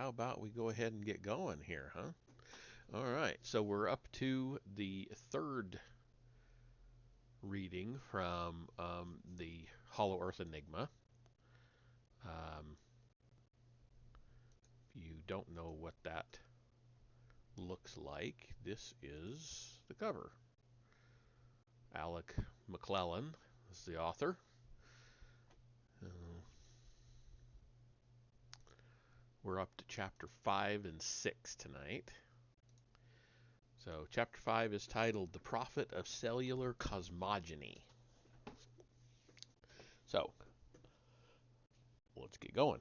how about we go ahead and get going here, huh? All right, so we're up to the third reading from the Hollow Earth Enigma. Um, if you don't know what that looks like, this is the cover. Alec McClellan is the author. Uh, we're up to chapter 5 and 6 tonight. So, chapter 5 is titled The Prophet of Cellular Cosmogony. So, let's get going.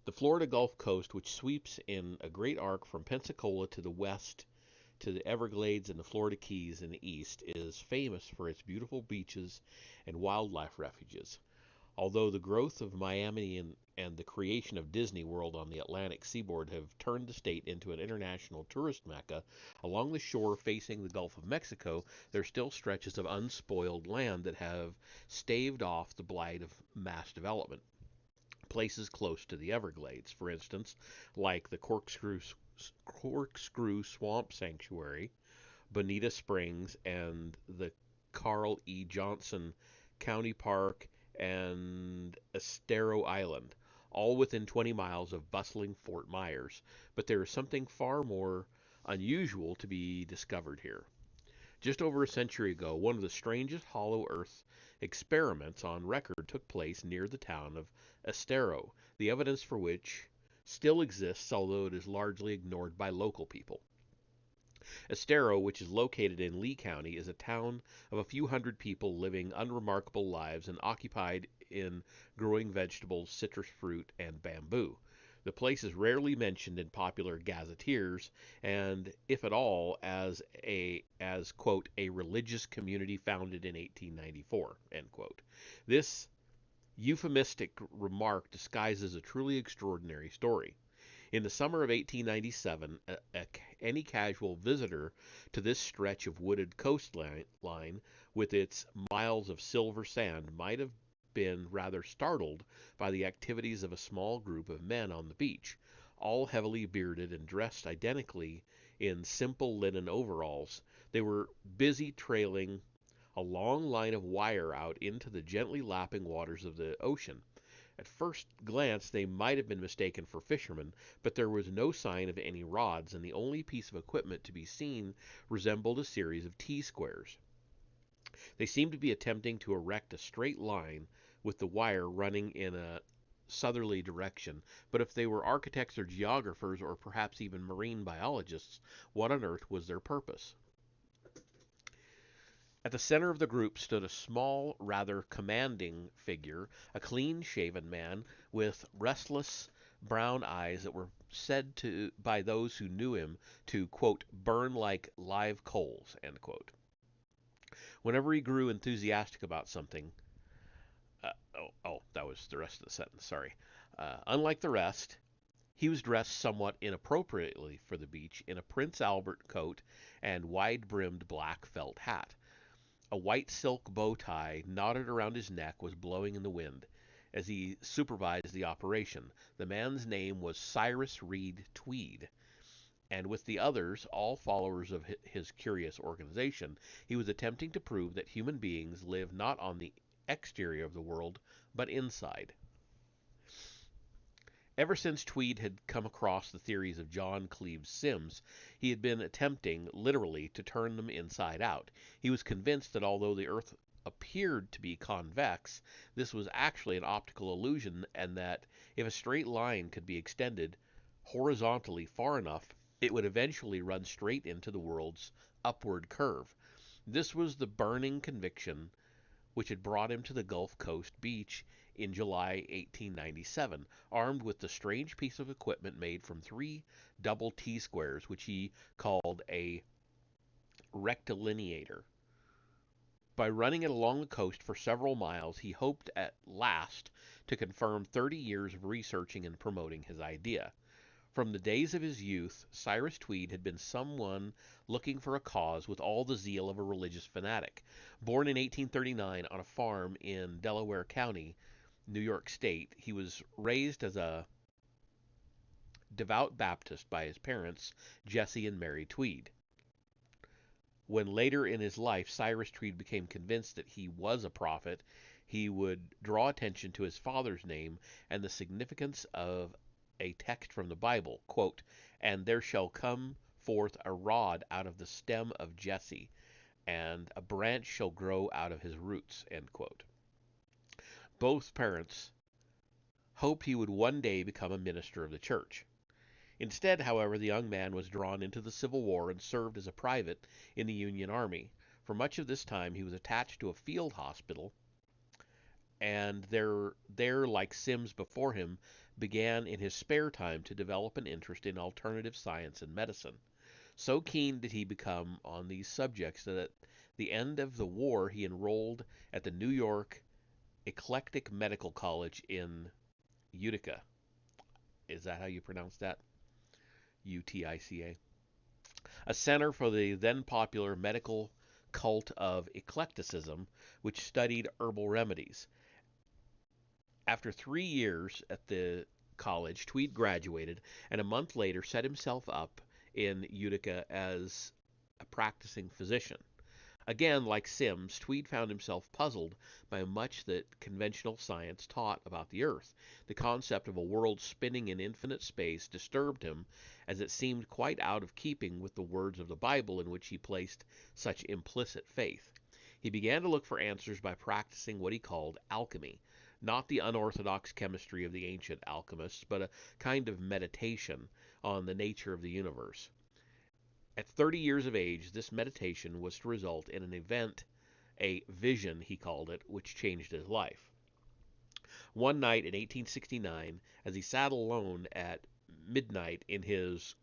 The Florida Gulf Coast, which sweeps in a great arc from Pensacola to the west to the Everglades and the Florida Keys in the east, is famous for its beautiful beaches and wildlife refuges. Although the growth of Miami and the creation of Disney World on the Atlantic seaboard have turned the state into an international tourist mecca, along the shore facing the Gulf of Mexico, there are still stretches of unspoiled land that have staved off the blight of mass development. Places close to the Everglades, for instance, like the Corkscrew Swamp Sanctuary, Bonita Springs, and the Carl E. Johnson County Park and Estero Island, all within 20 miles of bustling Fort Myers. But there is something far more unusual to be discovered here. Just over a century ago, one of the strangest hollow earth experiments on record took place near the town of Estero, the evidence for which still exists, although it is largely ignored by local people. Estero, which is located in Lee County, is a town of a few hundred people living unremarkable lives and occupied in growing vegetables, citrus fruit, and bamboo. The place is rarely mentioned in popular gazetteers, and if at all, as quote a religious community founded in 1894 end quote. This euphemistic remark disguises a truly extraordinary story. In the summer of 1897, any casual visitor to this stretch of wooded coastline with its miles of silver sand might have been rather startled by the activities of a small group of men on the beach, all heavily bearded and dressed identically in simple linen overalls. They were busy trailing a long line of wire out into the gently lapping waters of the ocean. At first glance they might have been mistaken for fishermen, but there was no sign of any rods, and the only piece of equipment to be seen resembled a series of T-squares. They seemed to be attempting to erect a straight line with the wire running in a southerly direction, but if they were architects or geographers or perhaps even marine biologists, what on earth was their purpose? At the center of the group stood a small, rather commanding figure, a clean-shaven man with restless brown eyes that were said to by those who knew him to quote burn like live coals end quote. Whenever he grew enthusiastic about something, that was the rest of the sentence. Sorry. Unlike the rest, he was dressed somewhat inappropriately for the beach in a Prince Albert coat and wide-brimmed black felt hat. A white silk bow tie knotted around his neck was blowing in the wind as he supervised the operation. The man's name was Cyrus Reed Tweed, and with the others, all followers of his curious organization, he was attempting to prove that human beings live not on the exterior of the world, but inside. Ever since Tweed had come across the theories of John Cleves Sims, he had been attempting, literally, to turn them inside out. He was convinced that although the Earth appeared to be convex, this was actually an optical illusion, and that if a straight line could be extended horizontally far enough, it would eventually run straight into the world's upward curve. This was the burning conviction which had brought him to the Gulf Coast beach in July 1897, armed with the strange piece of equipment made from three double T-squares, which he called a rectilineator. By running it along the coast for several miles, he hoped at last to confirm 30 years of researching and promoting his idea. From the days of his youth, Cyrus Tweed had been someone looking for a cause with all the zeal of a religious fanatic. Born in 1839 on a farm in Delaware County, New York State, he was raised as a devout Baptist by his parents, Jesse and Mary Tweed. When later in his life Cyrus Tweed became convinced that he was a prophet, he would draw attention to his father's name and the significance of a text from the Bible, quote, "And there shall come forth a rod out of the stem of Jesse, and a branch shall grow out of his roots," end quote. Both parents hoped he would one day become a minister of the church. Instead, however, the young man was drawn into the Civil War and served as a private in the Union Army. For much of this time, he was attached to a field hospital, and there, like Sims before him, began in his spare time to develop an interest in alternative science and medicine. So keen did he become on these subjects that at the end of the war he enrolled at the New York Eclectic Medical College in Utica. Is that how you pronounce that? UTICA. A center for the then popular medical cult of eclecticism, which studied herbal remedies. After 3 years at the college, Tweed graduated, and a month later set himself up in Utica as a practicing physician. Again, like Sims, Tweed found himself puzzled by much that conventional science taught about the Earth. The concept of a world spinning in infinite space disturbed him, as it seemed quite out of keeping with the words of the Bible in which he placed such implicit faith. He began to look for answers by practicing what he called alchemy, not the unorthodox chemistry of the ancient alchemists, but a kind of meditation on the nature of the universe. At 30 years of age, this meditation was to result in an event, a vision, he called it, which changed his life. One night in 1869, as he sat alone at midnight in his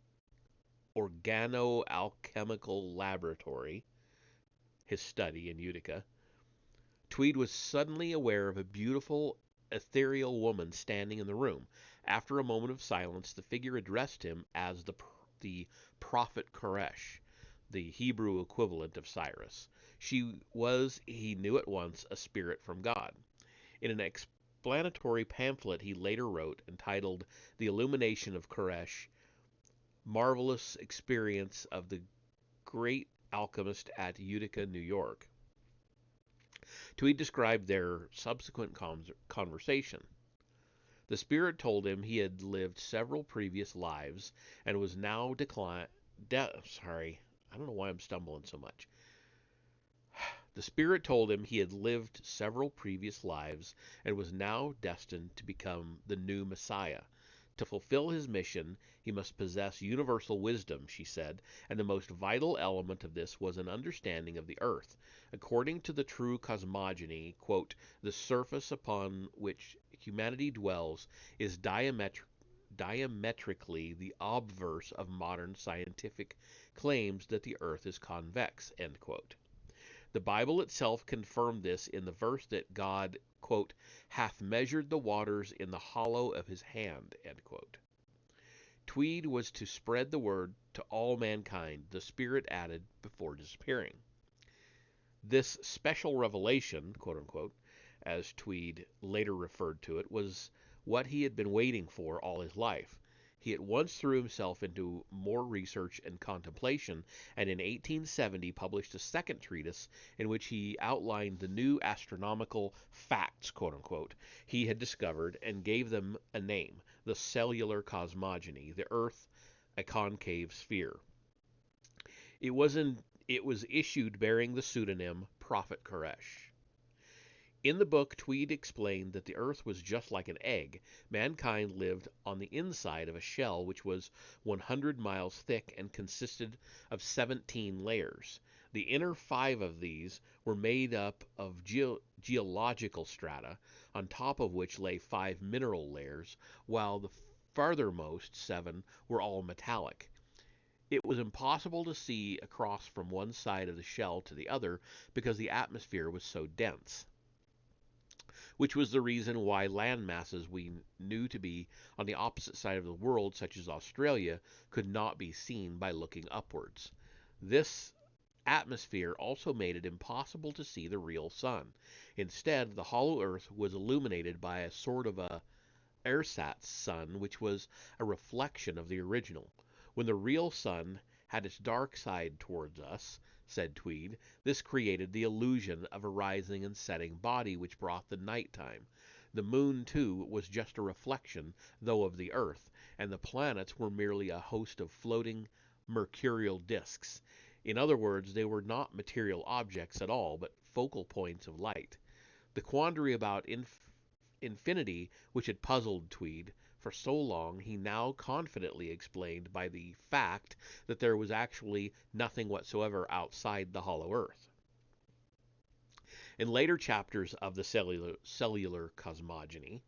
organoalchemical laboratory, his study in Utica, Tweed was suddenly aware of a beautiful, ethereal woman standing in the room. After a moment of silence, the figure addressed him as the prophet Koresh, the Hebrew equivalent of Cyrus. She was, he knew at once, a spirit from God. In an explanatory pamphlet he later wrote, entitled The Illumination of Koresh, Marvelous Experience of the Great Alchemist at Utica, New York, Tweed described their subsequent conversation. The spirit told him he had lived several previous lives and was now sorry, I don't know why I'm stumbling so much. The spirit told him he had lived several previous lives and was now destined to become the new Messiah. To fulfill his mission, he must possess universal wisdom, she said, and the most vital element of this was an understanding of the earth. According to the true cosmogony, quote, the surface upon which humanity dwells is diametrically the obverse of modern scientific claims that the earth is convex, end quote. The Bible itself confirmed this in the verse that God, quote, hath measured the waters in the hollow of his hand, end quote. Tweed was to spread the word to all mankind, the Spirit added before disappearing. This special revelation, quote unquote, as Tweed later referred to it, was what he had been waiting for all his life. He at once threw himself into more research and contemplation, and in 1870 published a second treatise in which he outlined the new astronomical facts, quote unquote, he had discovered and gave them a name, the cellular cosmogony, the Earth a concave sphere. It was issued bearing the pseudonym Prophet Koresh. In the book, Tweed explained that the Earth was just like an egg. Mankind lived on the inside of a shell which was 100 miles thick and consisted of 17 layers. The inner 5 of these were made up of geological strata, on top of which lay 5 mineral layers, while the farthermost 7 were all metallic. It was impossible to see across from one side of the shell to the other because the atmosphere was so dense, which was the reason why land masses we knew to be on the opposite side of the world, such as Australia, could not be seen by looking upwards. This atmosphere also made it impossible to see the real sun. Instead, the hollow earth was illuminated by a sort of a ersatz sun, which was a reflection of the original. When the real sun had its dark side towards us, said Tweed, this created the illusion of a rising and setting body which brought the night time. The moon, too, was just a reflection, though of the earth, and the planets were merely a host of floating mercurial disks. In other words, they were not material objects at all, but focal points of light. The quandary about infinity, which had puzzled Tweed for so long, he now confidently explained by the fact that there was actually nothing whatsoever outside the hollow earth. In later chapters of the cellular cosmogony,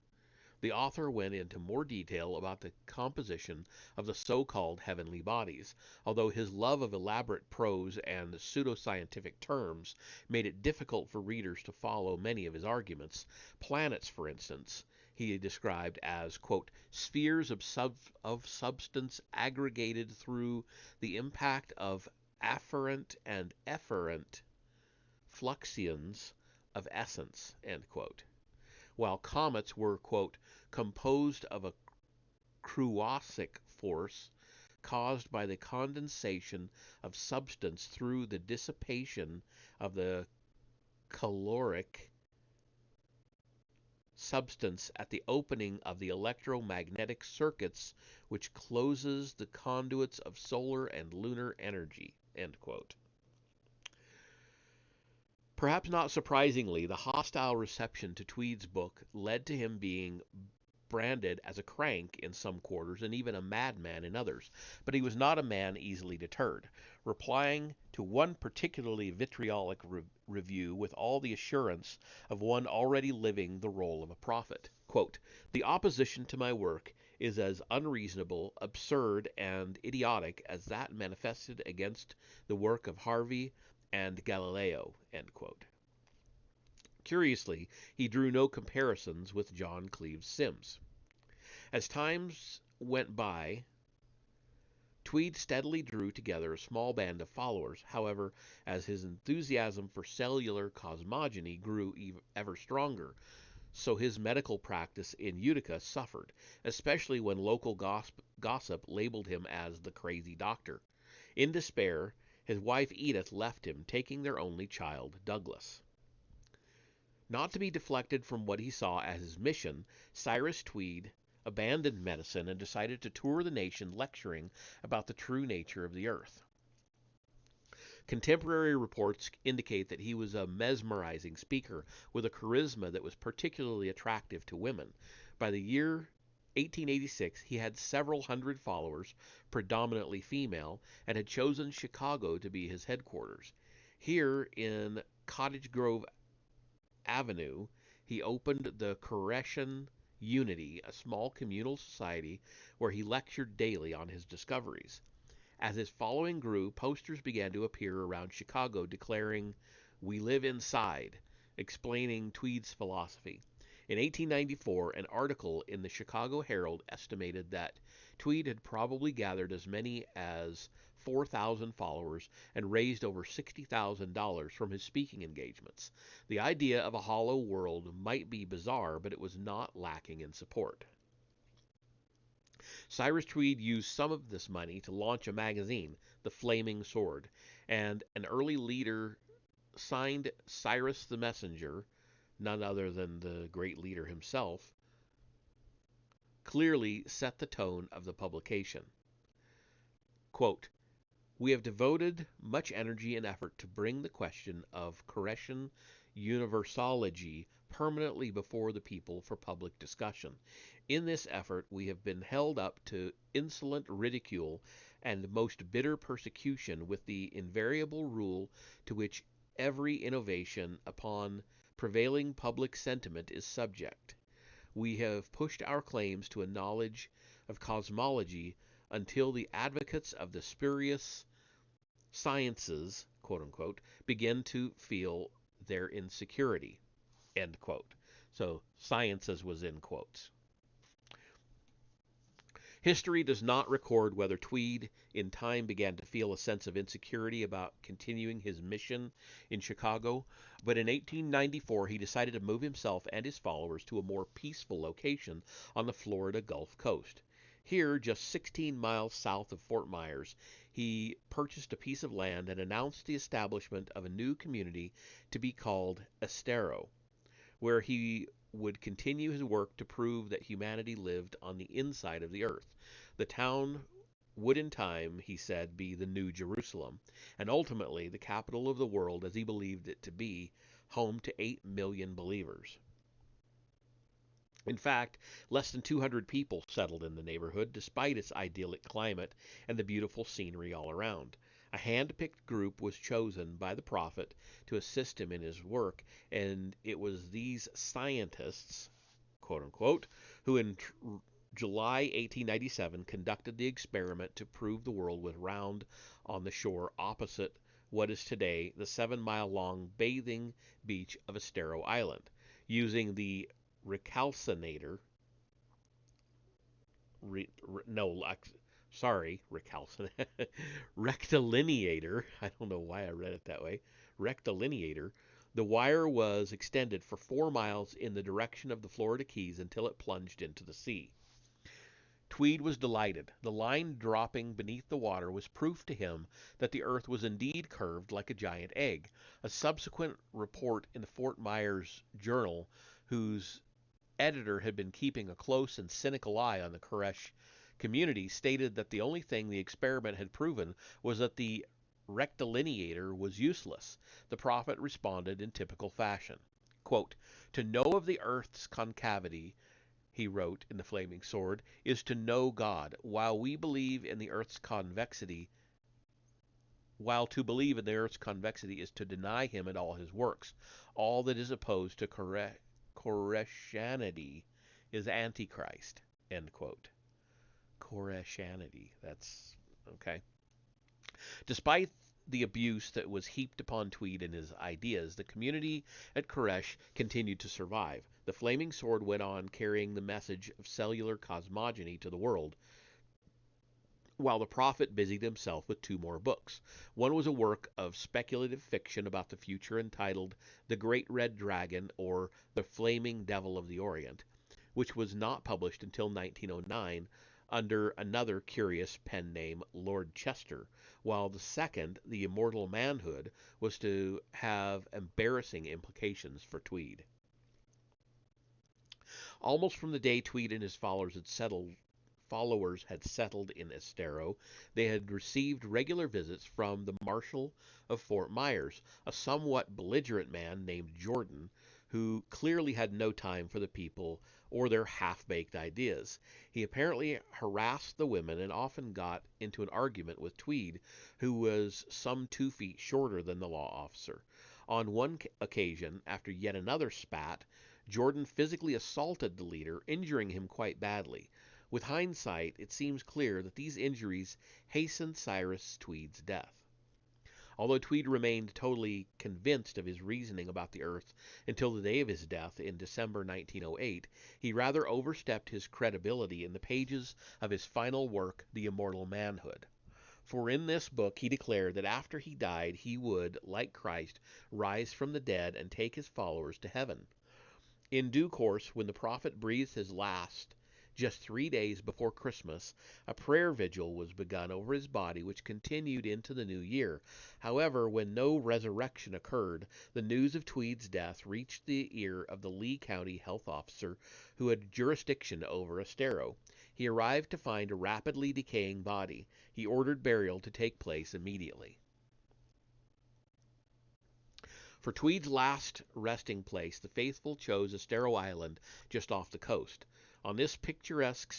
the author went into more detail about the composition of the so-called heavenly bodies, although his love of elaborate prose and pseudoscientific terms made it difficult for readers to follow many of his arguments. Planets, for instance, he described as, quote, spheres of substance aggregated through the impact of afferent and efferent fluxions of essence, end quote, while comets were, quote, composed of a cruasic force caused by the condensation of substance through the dissipation of the caloric substance at the opening of the electromagnetic circuits which closes the conduits of solar and lunar energy, end quote. Perhaps not surprisingly, the hostile reception to Tweed's book led to him being branded as a crank in some quarters and even a madman in others, but he was not a man easily deterred, replying to one particularly vitriolic review with all the assurance of one already living the role of a prophet. Quote, the opposition to my work is as unreasonable, absurd, and idiotic as that manifested against the work of Harvey and Galileo, end quote. Curiously, he drew no comparisons with John Cleves Symmes. As times went by, Tweed steadily drew together a small band of followers. However, as his enthusiasm for cellular cosmogony grew ever stronger, so his medical practice in Utica suffered, especially when local gossip labeled him as the crazy doctor. In despair, his wife Edith left him, taking their only child, Douglas. Not to be deflected from what he saw as his mission, Cyrus Tweed abandoned medicine and decided to tour the nation lecturing about the true nature of the earth. Contemporary reports indicate that he was a mesmerizing speaker with a charisma that was particularly attractive to women. By the year 1886, he had several hundred followers, predominantly female, and had chosen Chicago to be his headquarters. Here in Cottage Grove Avenue, he opened the Koreshan Unity, a small communal society where he lectured daily on his discoveries. As his following grew, posters began to appear around Chicago declaring, "We live inside," explaining Tweed's philosophy. In 1894, an article in the Chicago Herald estimated that Tweed had probably gathered as many as 4,000 followers and raised over $60,000 from his speaking engagements. The idea of a hollow world might be bizarre, but it was not lacking in support. Cyrus Tweed used some of this money to launch a magazine, The Flaming Sword, and an early leader signed Cyrus the Messenger, none other than the great leader himself, clearly set the tone of the publication. Quote, we have devoted much energy and effort to bring the question of Koreshan universology permanently before the people for public discussion. In this effort, we have been held up to insolent ridicule and most bitter persecution with the invariable rule to which every innovation upon prevailing public sentiment is subject. We have pushed our claims to a knowledge of cosmology until the advocates of the spurious sciences, quote unquote, begin to feel their insecurity, end quote. So sciences was in quotes. History does not record whether Tweed in time began to feel a sense of insecurity about continuing his mission in Chicago, but in 1894 he decided to move himself and his followers to a more peaceful location on the Florida Gulf Coast. Here, just 16 miles south of Fort Myers, he purchased a piece of land and announced the establishment of a new community to be called Estero, where he would continue his work to prove that humanity lived on the inside of the earth. The town would in time, he said, be the New Jerusalem, and ultimately the capital of the world as he believed it to be, home to 8 million believers. In fact, less than 200 people settled in the neighborhood despite its idyllic climate and the beautiful scenery all around. A hand-picked group was chosen by the prophet to assist him in his work, and it was these scientists, quote unquote, who in July 1897 conducted the experiment to prove the world was round on the shore opposite what is today the 7-mile-long bathing beach of Estero Island, using the recalcinator. Re, re, no, sorry, rectilineator. I don't know why I read it that way. Rectilineator. The wire was extended for 4 miles in the direction of the Florida Keys until it plunged into the sea. Tweed was delighted. The line dropping beneath the water was proof to him that the earth was indeed curved like a giant egg. A subsequent report in the Fort Myers Journal, whose editor had been keeping a close and cynical eye on the Koresh community, stated that the only thing the experiment had proven was that the rectilineator was useless. The prophet responded in typical fashion. Quote, "To know of the earth's concavity," he wrote in the Flaming Sword, "is to know God, while to believe in the earth's convexity is to deny him and all his works. All that is opposed to Koreshanity is Antichrist." End quote. Koreshanity. That's okay. Despite the abuse that was heaped upon Tweed and his ideas, the community at Koresh continued to survive. The Flaming Sword went on carrying the message of cellular cosmogony to the world, while the prophet busied himself with 2 more books. One was a work of speculative fiction about the future entitled The Great Red Dragon, or The Flaming Devil of the Orient, which was not published until 1909 under another curious pen name, Lord Chester, while the second, The Immortal Manhood, was to have embarrassing implications for Tweed. Almost from the day Tweed and his followers had settled in Estero, they had received regular visits from the Marshal of Fort Myers, a somewhat belligerent man named Jordan, who clearly had no time for the people or their half-baked ideas. He apparently harassed the women and often got into an argument with Tweed, who was some 2 feet shorter than the law officer. On one occasion, after yet another spat, Jordan physically assaulted the leader, injuring him quite badly. With hindsight, it seems clear that these injuries hastened Cyrus Tweed's death. Although Tweed remained totally convinced of his reasoning about the earth until the day of his death in December 1908, he rather overstepped his credibility in the pages of his final work, The Immortal Manhood. For in this book he declared that after he died he would, like Christ, rise from the dead and take his followers to heaven. In due course, when the prophet breathed his last, just 3 days before Christmas, a prayer vigil was begun over his body, which continued into the new year. However, when no resurrection occurred, the news of Tweed's death reached the ear of the Lee County health officer who had jurisdiction over Estero. He arrived to find a rapidly decaying body. He ordered burial to take place immediately. For Tweed's last resting place, the faithful chose Estero Island just off the coast. On this picturesque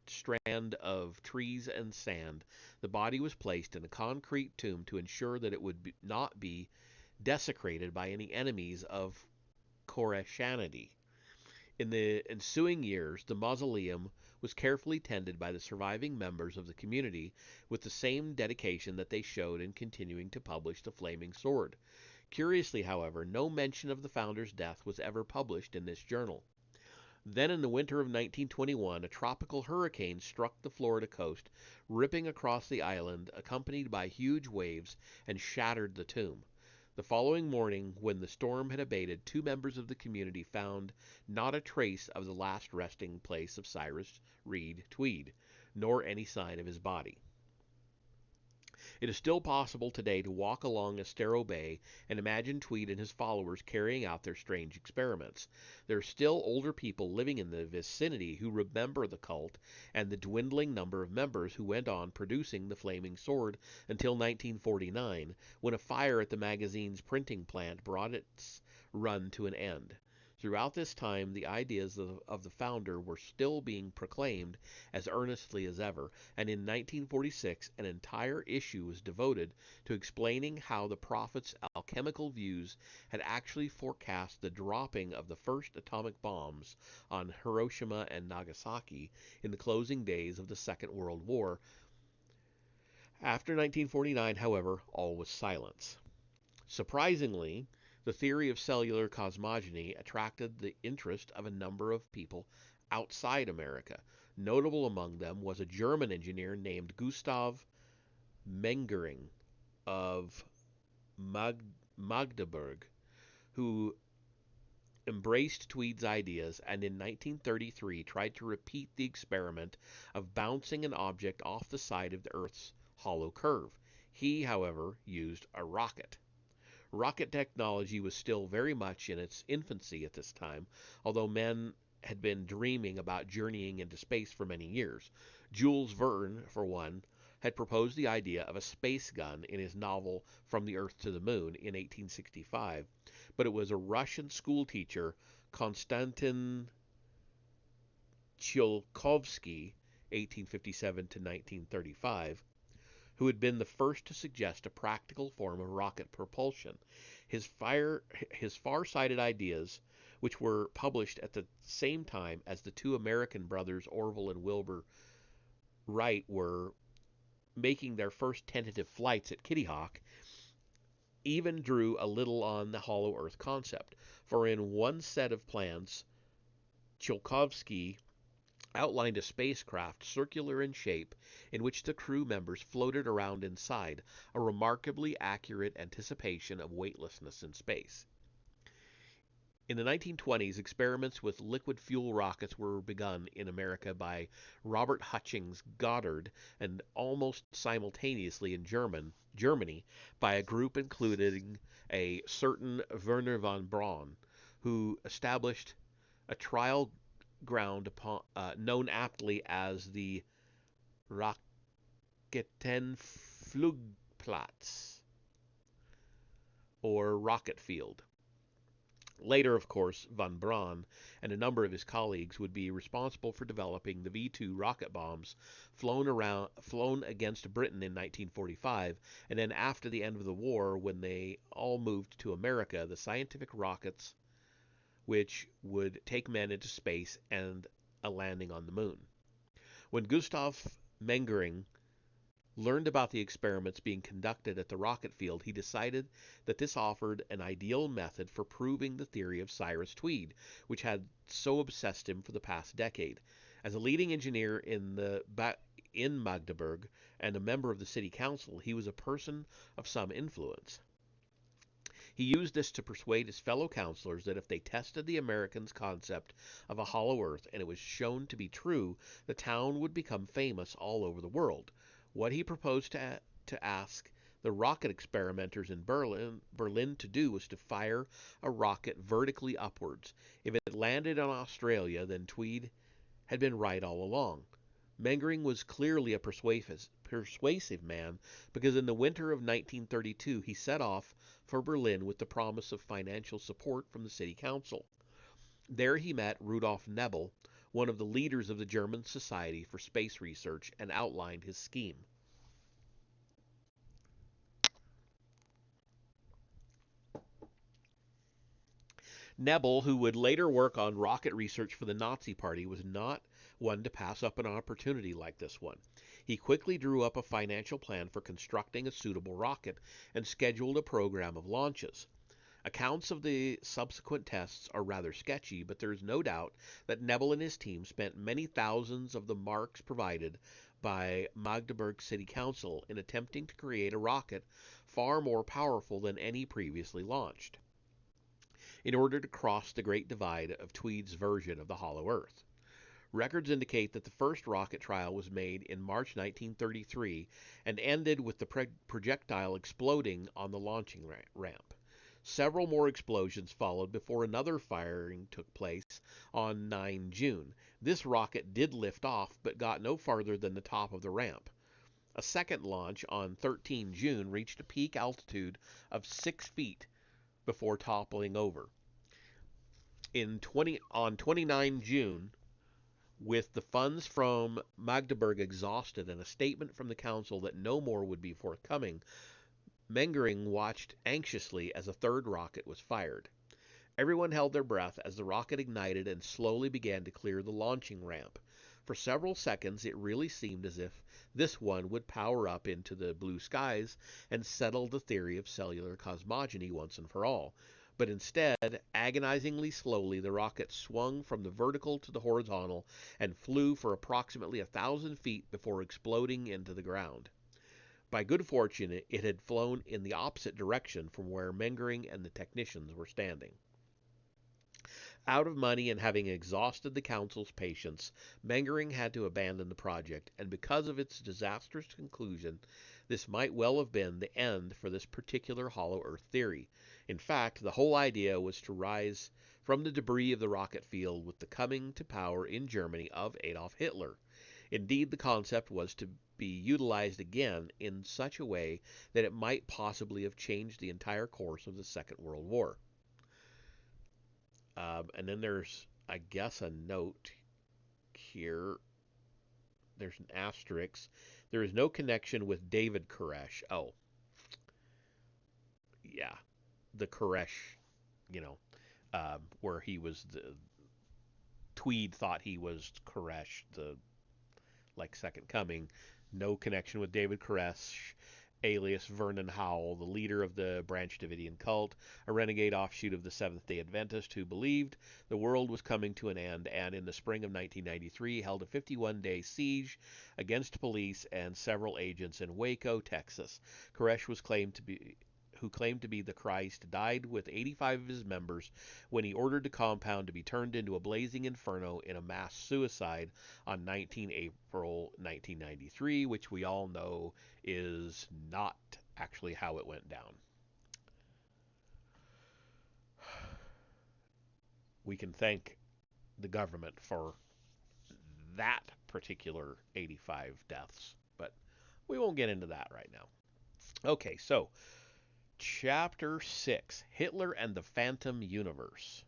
strand of trees and sand, the body was placed in a concrete tomb to ensure that it would not be desecrated by any enemies of Koreshanity. In the ensuing years, the mausoleum was carefully tended by the surviving members of the community with the same dedication that they showed in continuing to publish The Flaming Sword. Curiously, however, no mention of the founder's death was ever published in this journal. Then, in the winter of 1921, a tropical hurricane struck the Florida coast, ripping across the island, accompanied by huge waves, and shattered the tomb. The following morning, when the storm had abated, two members of the community found not a trace of the last resting place of Cyrus Reed Tweed, nor any sign of his body. It is still possible today to walk along Estero Bay and imagine Tweed and his followers carrying out their strange experiments. There are still older people living in the vicinity who remember the cult and the dwindling number of members who went on producing the flaming sword until 1949, when a fire at the magazine's printing plant brought its run to an end. Throughout this time, the ideas of the founder were still being proclaimed as earnestly as ever, and in 1946 an entire issue was devoted to explaining how the prophet's alchemical views had actually forecast the dropping of the first atomic bombs on Hiroshima and Nagasaki in the closing days of the Second World War. After 1949, however, all was silence. Surprisingly, the theory of cellular cosmogony attracted the interest of a number of people outside America. Notable among them was a German engineer named Gustav Mengering of Magdeburg, who embraced Tweed's ideas and in 1933 tried to repeat the experiment of bouncing an object off the side of the Earth's hollow curve. He, however, used a rocket. Rocket technology was still very much in its infancy at this time, although men had been dreaming about journeying into space for many years. Jules Verne, for one, had proposed the idea of a space gun in his novel From the Earth to the Moon in 1865, but it was a Russian schoolteacher, Konstantin Tsiolkovsky, 1857 to 1935, who had been the first to suggest a practical form of rocket propulsion. His far-sighted ideas, which were published at the same time as the two American brothers Orville and Wilbur Wright were making their first tentative flights at Kitty Hawk, even drew a little on the hollow Earth concept. For in one set of plans, Tsiolkovsky outlined a spacecraft circular in shape in which the crew members floated around inside, a remarkably accurate anticipation of weightlessness in space. In the 1920s, experiments with liquid fuel rockets were begun in America by Robert Hutchings Goddard, and almost simultaneously in Germany by a group including a certain Werner von Braun, who established a trial ground known aptly as the Raketenflugplatz, or rocket field. Later, of course, von Braun and a number of his colleagues would be responsible for developing the V-2 rocket bombs flown against Britain in 1945, and then after the end of the war, when they all moved to America, the scientific rockets which would take men into space and a landing on the moon. When Gustav Mengering learned about the experiments being conducted at the rocket field, he decided that this offered an ideal method for proving the theory of Cyrus Tweed, which had so obsessed him for the past decade. As a leading engineer in Magdeburg and a member of the city council, he was a person of some influence. He used this to persuade his fellow councilors that if they tested the Americans' concept of a hollow earth and it was shown to be true, the town would become famous all over the world. What he proposed to ask the rocket experimenters in Berlin to do was to fire a rocket vertically upwards. If it landed on Australia, then Tweed had been right all along. Mengering was clearly a persuasive man, because in the winter of 1932 he set off for Berlin with the promise of financial support from the city council. There he met Rudolf Nebel, one of the leaders of the German Society for Space Research, and outlined his scheme. Nebel, who would later work on rocket research for the Nazi Party, was not one to pass up an opportunity like this one. He quickly drew up a financial plan for constructing a suitable rocket and scheduled a program of launches. Accounts of the subsequent tests are rather sketchy, but there is no doubt that Nebel and his team spent many thousands of the marks provided by Magdeburg City Council in attempting to create a rocket far more powerful than any previously launched, in order to cross the Great Divide of Tweed's version of the Hollow Earth. Records indicate that the first rocket trial was made in March 1933 and ended with the projectile exploding on the launching ramp. Several more explosions followed before another firing took place on 9 June. This rocket did lift off but got no farther than the top of the ramp. A second launch on 13 June reached a peak altitude of 6 feet before toppling over. On 29 June, with the funds from Magdeburg exhausted and a statement from the council that no more would be forthcoming, Mengering watched anxiously as a third rocket was fired. Everyone held their breath as the rocket ignited and slowly began to clear the launching ramp. For several seconds it really seemed as if this one would power up into the blue skies and settle the theory of cellular cosmogony once and for all. But instead, agonizingly slowly, the rocket swung from the vertical to the horizontal and flew for approximately 1,000 feet before exploding into the ground. By good fortune, it had flown in the opposite direction from where Mengering and the technicians were standing. Out of money and having exhausted the council's patience, Mengering had to abandon the project, and because of its disastrous conclusion, this might well have been the end for this particular hollow earth theory. In fact, the whole idea was to rise from the debris of the rocket field with the coming to power in Germany of Adolf Hitler. Indeed, the concept was to be utilized again in such a way that it might possibly have changed the entire course of the Second World War. And then there's, I guess, a note here. There's an asterisk. There is no connection with David Koresh. Oh, yeah, the Koresh, you know, where he was the Tweed thought he was Koresh, the like second coming. No connection with David Koresh, alias Vernon Howell, the leader of the Branch Davidian cult, a renegade offshoot of the Seventh-day Adventist who believed the world was coming to an end, and in the spring of 1993 held a 51-day siege against police and several agents in Waco, Texas. Koresh who claimed to be the Christ, died with 85 of his members when he ordered the compound to be turned into a blazing inferno in a mass suicide on 19 April 1993, which we all know is not actually how it went down. We can thank the government for that particular 85 deaths, but we won't get into that right now. Okay, so Chapter 6, Hitler and the Phantom Universe.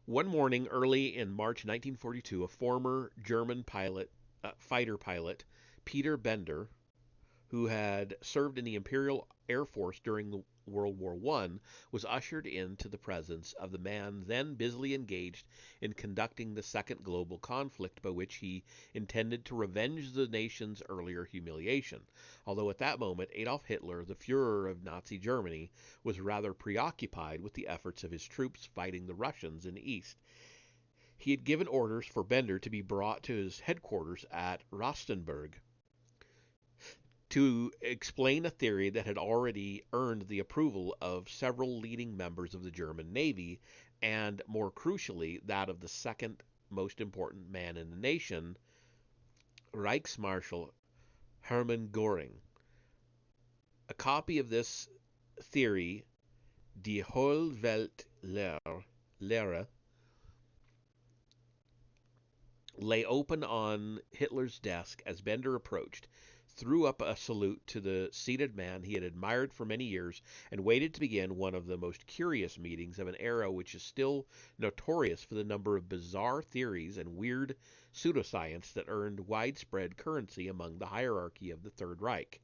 One morning early in March 1942, a former German fighter pilot, Peter Bender, who had served in the Imperial Air Force during the World War I, was ushered into the presence of the man then busily engaged in conducting the second global conflict by which he intended to revenge the nation's earlier humiliation. Although at that moment Adolf Hitler, the Führer of Nazi Germany, was rather preoccupied with the efforts of his troops fighting the Russians in the east. He had given orders for Bender to be brought to his headquarters at Rastenburg to explain a theory that had already earned the approval of several leading members of the German Navy, and more crucially, that of the second most important man in the nation, Reichsmarschall Hermann Göring. A copy of this theory, Die Hohlweltlehre, lay open on Hitler's desk as Bender approached, threw up a salute to the seated man he had admired for many years, and waited to begin one of the most curious meetings of an era which is still notorious for the number of bizarre theories and weird pseudoscience that earned widespread currency among the hierarchy of the Third Reich.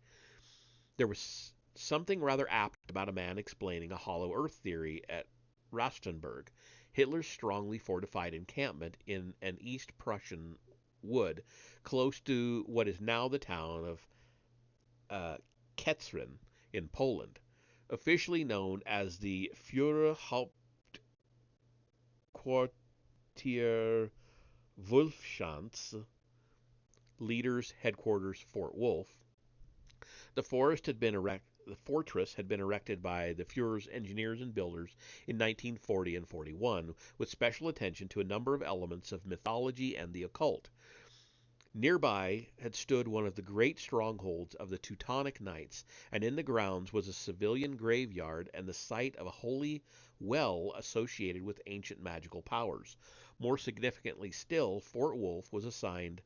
There was something rather apt about a man explaining a hollow earth theory at Rastenburg, Hitler's strongly fortified encampment in an East Prussian wood close to what is now the town of Kętrzyn in Poland, officially known as the Führerhauptquartier Wolfschanz, leaders' headquarters, Fort Wolf. The fortress had been erected by the Führer's engineers and builders in 1940 and 41, with special attention to a number of elements of mythology and the occult. Nearby had stood one of the great strongholds of the Teutonic Knights, and in the grounds was a civilian graveyard and the site of a holy well associated with ancient magical powers. More significantly still, Fort Wolf was aligned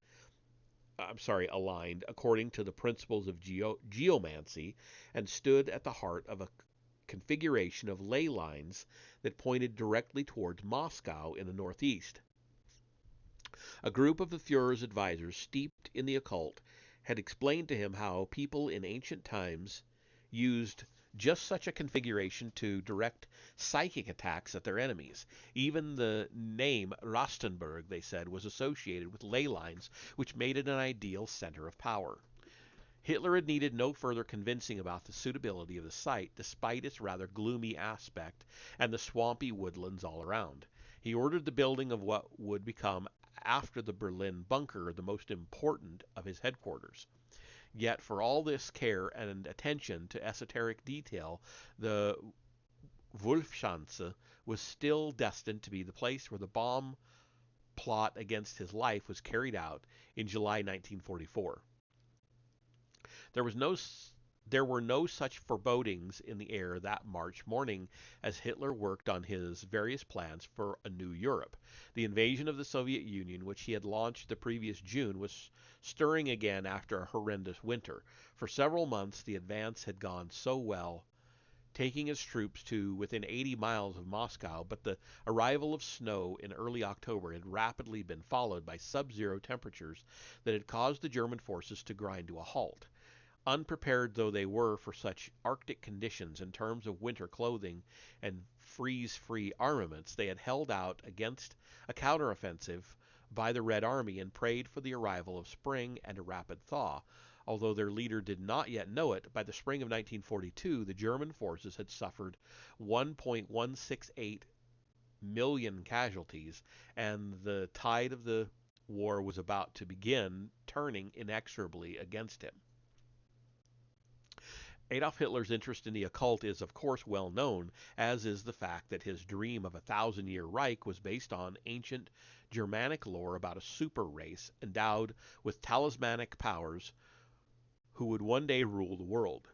according to the principles of geomancy and stood at the heart of a configuration of ley lines that pointed directly towards Moscow in the northeast. A group of the Führer's advisors, steeped in the occult, had explained to him how people in ancient times used just such a configuration to direct psychic attacks at their enemies. Even the name Rastenburg, they said, was associated with ley lines, which made it an ideal center of power. Hitler had needed no further convincing about the suitability of the site, despite its rather gloomy aspect and the swampy woodlands all around. He ordered the building of what would become, after the Berlin bunker, the most important of his headquarters. Yet for all this care and attention to esoteric detail, the Wolfschanze was still destined to be the place where the bomb plot against his life was carried out in July 1944. There were no such forebodings in the air that March morning as Hitler worked on his various plans for a new Europe. The invasion of the Soviet Union, which he had launched the previous June, was stirring again after a horrendous winter. For several months the advance had gone so well, taking his troops to within 80 miles of Moscow, but the arrival of snow in early October had rapidly been followed by sub-zero temperatures that had caused the German forces to grind to a halt. Unprepared though they were for such Arctic conditions in terms of winter clothing and freeze-free armaments, they had held out against a counteroffensive by the Red Army and prayed for the arrival of spring and a rapid thaw. Although their leader did not yet know it, by the spring of 1942 the German forces had suffered 1.168 million casualties, and the tide of the war was about to begin turning inexorably against him. Adolf Hitler's interest in the occult is, of course, well known, as is the fact that his dream of a thousand-year Reich was based on ancient Germanic lore about a super race endowed with talismanic powers who would one day rule the world.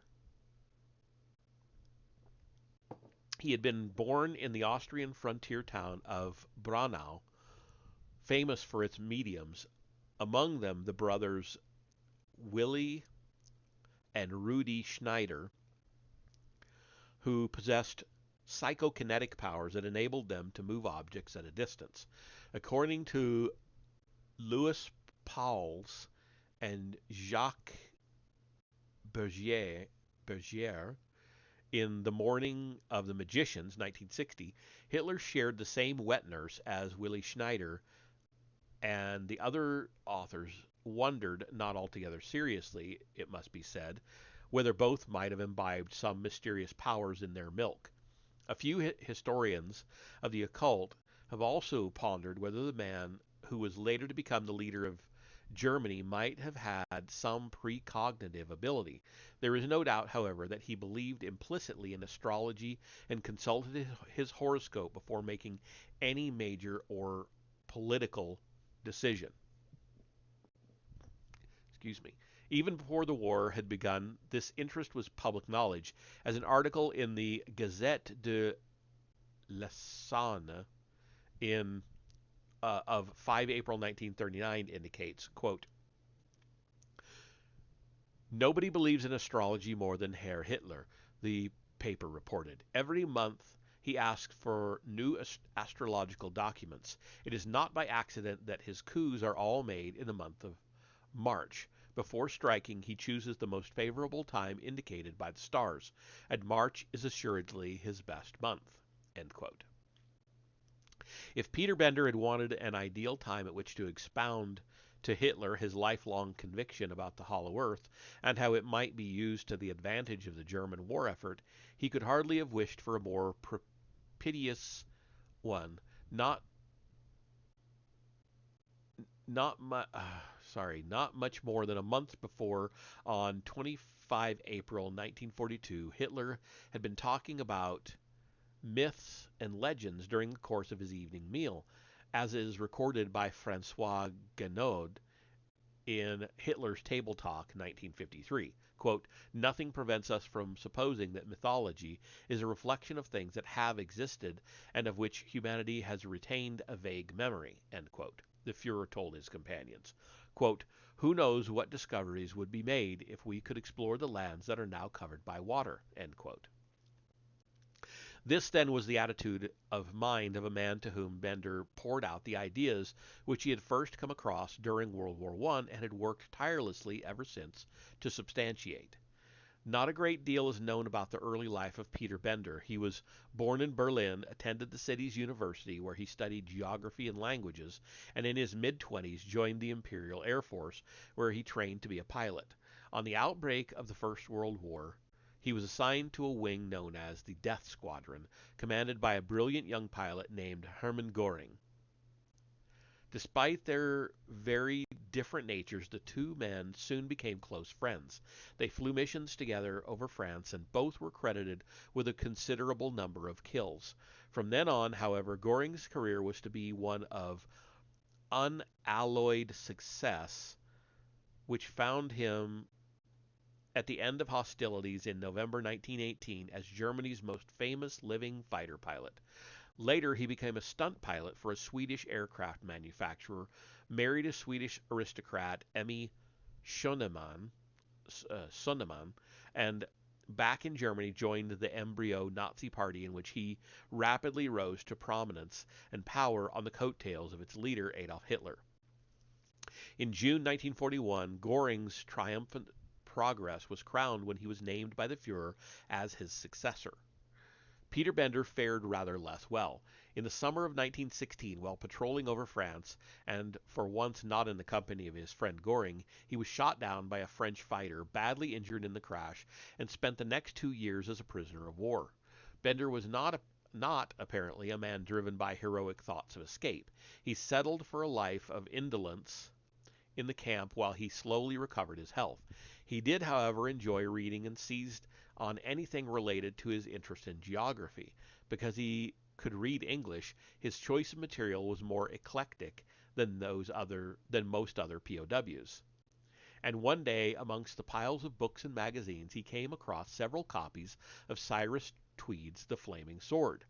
He had been born in the Austrian frontier town of Braunau, famous for its mediums, among them the brothers Willi and Rudi Schneider, who possessed psychokinetic powers that enabled them to move objects at a distance. According to Louis Pauwels and Jacques Bergier, in The Morning of the Magicians, 1960, Hitler shared the same wet nurse as Willi Schneider, and the other authors wondered, not altogether seriously, it must be said, whether both might have imbibed some mysterious powers in their milk. A few historians of the occult have also pondered whether the man who was later to become the leader of Germany might have had some precognitive ability. There is no doubt, however, that he believed implicitly in astrology and consulted his horoscope before making any major or political decision. Excuse me. Even before the war had begun, this interest was public knowledge, as an article in the Gazette de l'Essonne of 5 April 1939 indicates, quote, "Nobody believes in astrology more than Herr Hitler," the paper reported. "Every month he asks for new astrological documents. It is not by accident that his coups are all made in the month of March. Before striking, he chooses the most favorable time indicated by the stars, and March is assuredly his best month." End quote. If Peter Bender had wanted an ideal time at which to expound to Hitler his lifelong conviction about the Hollow Earth and how it might be used to the advantage of the German war effort, he could hardly have wished for a more propitious one. Not not mu- not much more than a month before, on 25 April 1942, Hitler had been talking about myths and legends during the course of his evening meal, as is recorded by Francois Gounod in Hitler's Table Talk, 1953. Quote, "Nothing prevents us from supposing that mythology is a reflection of things that have existed and of which humanity has retained a vague memory," end quote. The Fuhrer told his companions. Quote, "Who knows what discoveries would be made if we could explore the lands that are now covered by water," end quote. This then was the attitude of mind of a man to whom Bender poured out the ideas which he had first come across during World War I and had worked tirelessly ever since to substantiate. Not a great deal is known about the early life of Peter Bender. He was born in Berlin, attended the city's university where he studied geography and languages, and in his mid-20s joined the Imperial Air Force, where he trained to be a pilot. On the outbreak of the First World War, he was assigned to a wing known as the Death Squadron, commanded by a brilliant young pilot named Hermann Göring. Despite their very different natures, the two men soon became close friends. They flew missions together over France, and both were credited with a considerable number of kills. From then on, however, Göring's career was to be one of unalloyed success, which found him at the end of hostilities in November 1918 as Germany's most famous living fighter pilot. Later, he became a stunt pilot for a Swedish aircraft manufacturer, married a Swedish aristocrat, Emmy Sonnemann, and back in Germany joined the embryo Nazi Party, in which he rapidly rose to prominence and power on the coattails of its leader, Adolf Hitler. In June 1941, Göring's triumphant progress was crowned when he was named by the Fuhrer as his successor. Peter Bender fared rather less well. In the summer of 1916, while patrolling over France, and for once not in the company of his friend Göring, he was shot down by a French fighter, badly injured in the crash, and spent the next 2 years as a prisoner of war. Bender was not apparently a man driven by heroic thoughts of escape. He settled for a life of indolence in the camp while he slowly recovered his health. He did, however, enjoy reading and seized on anything related to his interest in geography. Because he could read English, his choice of material was more eclectic than most other POWs. And one day, amongst the piles of books and magazines, he came across several copies of Cyrus Tweed's The Flaming Sword.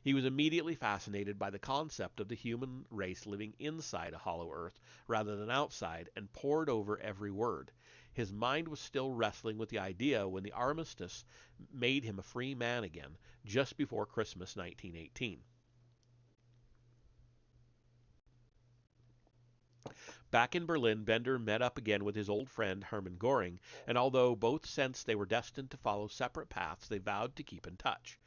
He was immediately fascinated by the concept of the human race living inside a hollow earth rather than outside, and pored over every word. His mind was still wrestling with the idea when the armistice made him a free man again, just before Christmas 1918. Back in Berlin, Bender met up again with his old friend Hermann Göring, and although both sensed they were destined to follow separate paths, they vowed to keep in touch.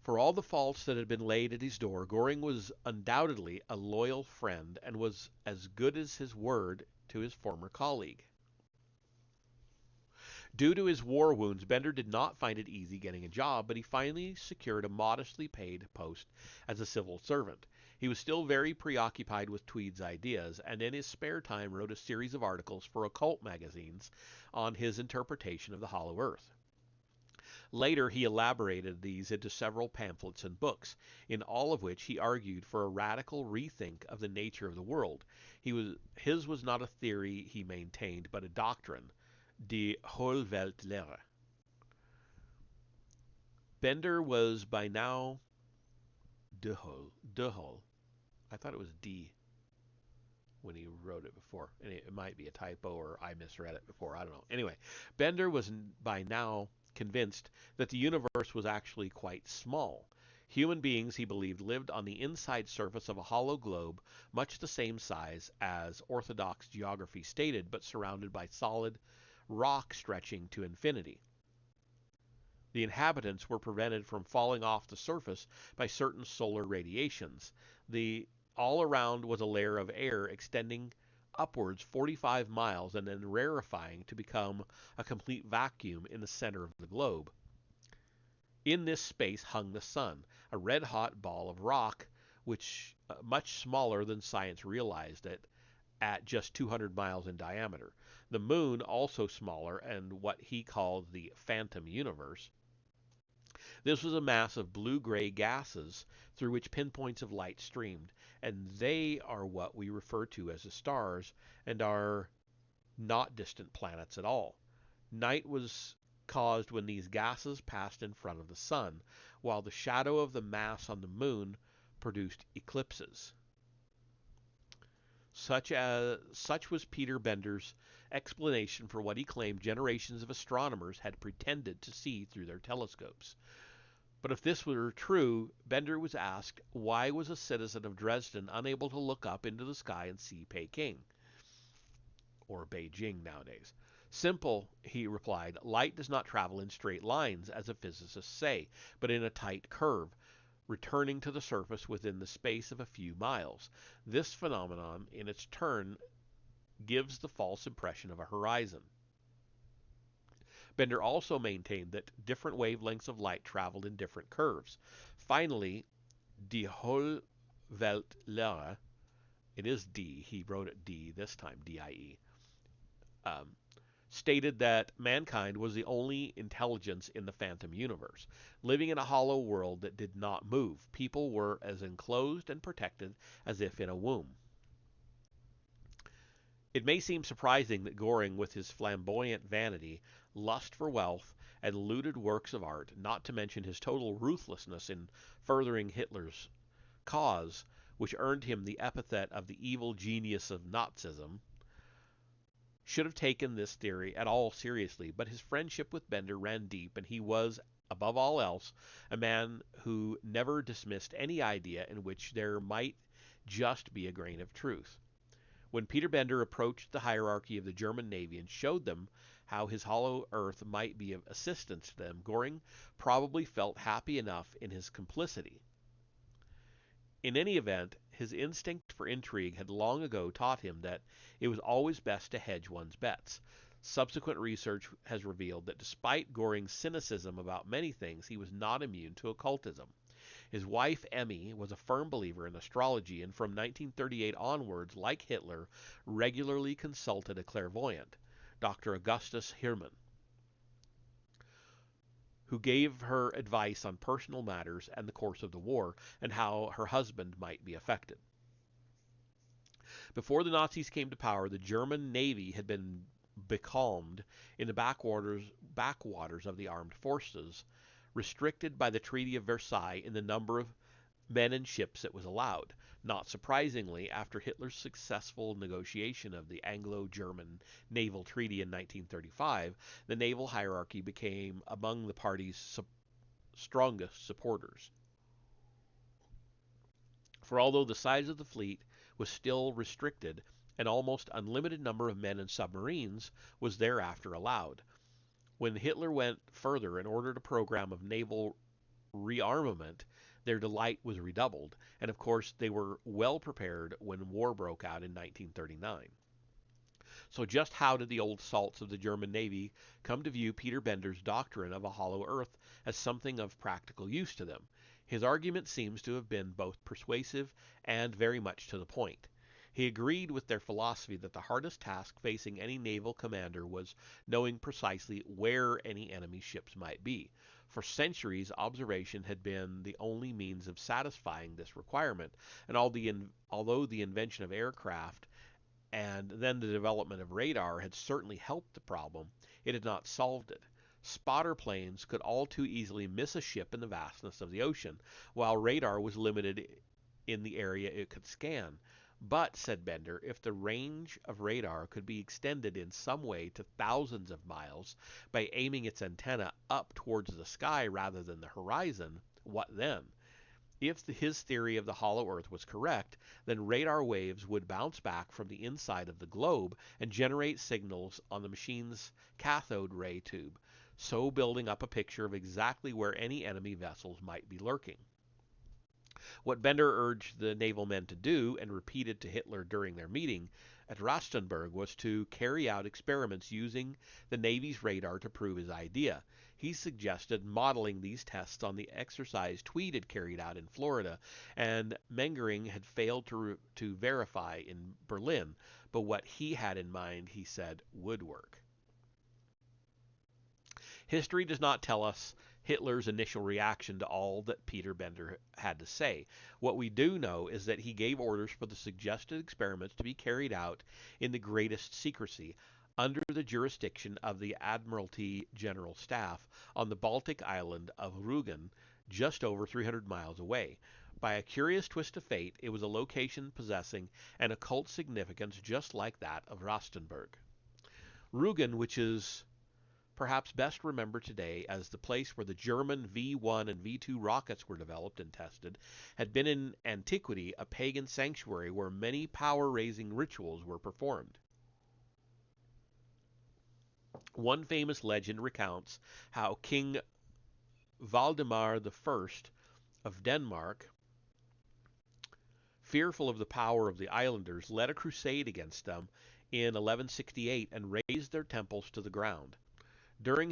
For all the faults that had been laid at his door, Göring was undoubtedly a loyal friend and was as good as his word to his former colleague. Due to his war wounds, Bender did not find it easy getting a job, but he finally secured a modestly paid post as a civil servant. He was still very preoccupied with Tweed's ideas, and in his spare time wrote a series of articles for occult magazines on his interpretation of the Hollow Earth. Later, he elaborated these into several pamphlets and books, in all of which he argued for a radical rethink of the nature of the world. His was not a theory, he maintained, but a doctrine, die Hohlweltlehre. Bender was by now de Hol. I thought it was D when he wrote it before. And it might be a typo or I misread it before. I don't know. Anyway, Bender was by now convinced that the universe was actually quite small. Human beings, he believed, lived on the inside surface of a hollow globe, much the same size as orthodox geography stated, but surrounded by solid rock stretching to infinity. The inhabitants were prevented from falling off the surface by certain solar radiations. The all around was a layer of air extending upwards 45 miles and then rarefying to become a complete vacuum in the center of the globe. In this space hung the sun, a red-hot ball of rock, which much smaller than science realized it, at just 200 miles in diameter. The moon, also smaller, and what he called the phantom universe. This was a mass of blue-gray gases through which pinpoints of light streamed, and they are what we refer to as the stars and are not distant planets at all. Night was caused when these gases passed in front of the sun, while the shadow of the mass on the moon produced eclipses. Such was Peter Bender's explanation for what he claimed generations of astronomers had pretended to see through their telescopes. But if this were true, Bender was asked why was a citizen of Dresden unable to look up into the sky and see Peking, or Beijing nowadays. Simple, he replied, light does not travel in straight lines, as the physicists say, but in a tight curve, returning to the surface within the space of a few miles. This phenomenon, in its turn, gives the false impression of a horizon. Bender also maintained that different wavelengths of light traveled in different curves. Finally, Die Hohlweltlehre, it is D, he wrote it D this time, D-I-E, stated that mankind was the only intelligence in the phantom universe, living in a hollow world that did not move. People were as enclosed and protected as if in a womb. It may seem surprising that Göring, with his flamboyant vanity, lust for wealth, and looted works of art, not to mention his total ruthlessness in furthering Hitler's cause, which earned him the epithet of the evil genius of Nazism, should have taken this theory at all seriously, but his friendship with Bender ran deep, and he was, above all else, a man who never dismissed any idea in which there might just be a grain of truth. When Peter Bender approached the hierarchy of the German Navy and showed them how his hollow earth might be of assistance to them, Göring probably felt happy enough in his complicity. In any event, his instinct for intrigue had long ago taught him that it was always best to hedge one's bets. Subsequent research has revealed that despite Göring's cynicism about many things, he was not immune to occultism. His wife, Emmy, was a firm believer in astrology, and from 1938 onwards, like Hitler, regularly consulted a clairvoyant, Dr. Augustus Hiermann, who gave her advice on personal matters and the course of the war, and how her husband might be affected. Before the Nazis came to power, the German Navy had been becalmed in the backwaters of the armed forces, restricted by the Treaty of Versailles in the number of men and ships it was allowed. Not surprisingly, after Hitler's successful negotiation of the Anglo-German Naval Treaty in 1935, the naval hierarchy became among the party's strongest supporters. For although the size of the fleet was still restricted, an almost unlimited number of men and submarines was thereafter allowed. When Hitler went further and ordered a program of naval rearmament, their delight was redoubled, and of course they were well prepared when war broke out in 1939. So just how did the old salts of the German Navy come to view Peter Bender's doctrine of a hollow earth as something of practical use to them? His argument seems to have been both persuasive and very much to the point. He agreed with their philosophy that the hardest task facing any naval commander was knowing precisely where any enemy ships might be. For centuries, observation had been the only means of satisfying this requirement, and although the invention of aircraft and then the development of radar had certainly helped the problem, it had not solved it. Spotter planes could all too easily miss a ship in the vastness of the ocean, while radar was limited in the area it could scan. But, said Bender, if the range of radar could be extended in some way to thousands of miles by aiming its antenna up towards the sky rather than the horizon, what then? If his theory of the hollow earth was correct, then radar waves would bounce back from the inside of the globe and generate signals on the machine's cathode ray tube, so building up a picture of exactly where any enemy vessels might be lurking. What Bender urged the naval men to do, and repeated to Hitler during their meeting at Rastenburg, was to carry out experiments using the Navy's radar to prove his idea. He suggested modeling these tests on the exercise Tweed had carried out in Florida, and Mengering had failed to verify in Berlin, but what he had in mind, he said, would work. History does not tell us Hitler's initial reaction to all that Peter Bender had to say. What we do know is that he gave orders for the suggested experiments to be carried out in the greatest secrecy, under the jurisdiction of the Admiralty General Staff on the Baltic island of Rügen, just over 300 miles away. By a curious twist of fate, it was a location possessing an occult significance just like that of Rastenburg. Rügen, which is perhaps best remembered today as the place where the German V-1 and V-2 rockets were developed and tested, had been in antiquity a pagan sanctuary where many power-raising rituals were performed. One famous legend recounts how King Valdemar I of Denmark, fearful of the power of the islanders, led a crusade against them in 1168 and razed their temples to the ground. During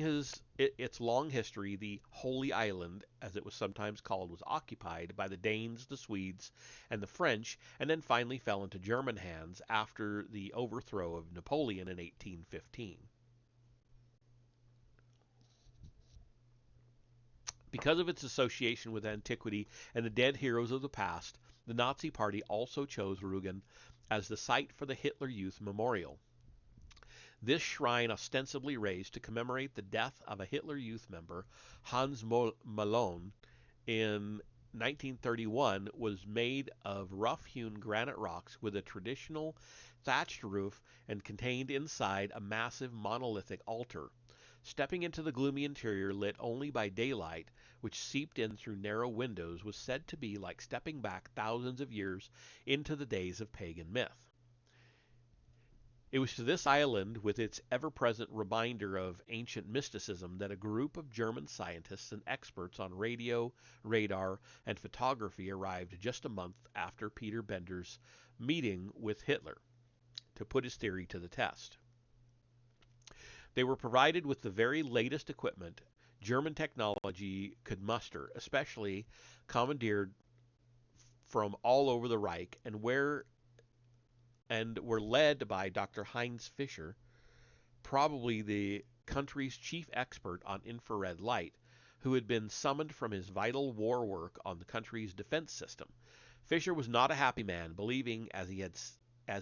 its long history, the Holy Island, as it was sometimes called, was occupied by the Danes, the Swedes, and the French, and then finally fell into German hands after the overthrow of Napoleon in 1815. Because of its association with antiquity and the dead heroes of the past, the Nazi Party also chose Rügen as the site for the Hitler Youth Memorial. This shrine, ostensibly raised to commemorate the death of a Hitler Youth member, Hans Malone, in 1931, was made of rough-hewn granite rocks with a traditional thatched roof and contained inside a massive monolithic altar. Stepping into the gloomy interior, lit only by daylight, which seeped in through narrow windows, was said to be like stepping back thousands of years into the days of pagan myth. It was to this island, with its ever-present reminder of ancient mysticism, that a group of German scientists and experts on radio, radar, and photography arrived just a month after Peter Bender's meeting with Hitler to put his theory to the test. They were provided with the very latest equipment German technology could muster, especially commandeered from all over the Reich, and were led by Dr. Heinz Fischer, probably the country's chief expert on infrared light, who had been summoned from his vital war work on the country's defense system. Fischer was not a happy man, believing, as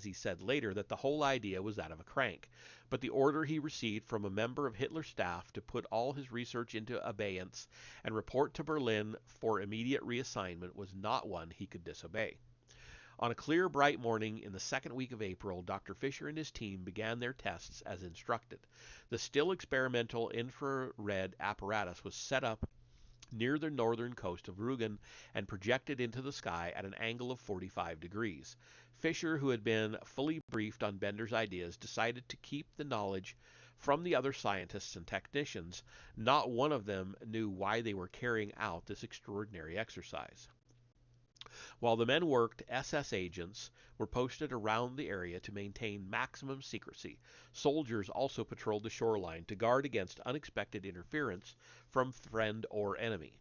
he said later, that the whole idea was that of a crank. But the order he received from a member of Hitler's staff to put all his research into abeyance and report to Berlin for immediate reassignment was not one he could disobey. On a clear, bright morning in the second week of April, Dr. Fischer and his team began their tests as instructed. The still experimental infrared apparatus was set up near the northern coast of Rügen and projected into the sky at an angle of 45 degrees. Fischer, who had been fully briefed on Bender's ideas, decided to keep the knowledge from the other scientists and technicians. Not one of them knew why they were carrying out this extraordinary exercise. While the men worked, SS agents were posted around the area to maintain maximum secrecy. Soldiers also patrolled the shoreline to guard against unexpected interference from friend or enemy.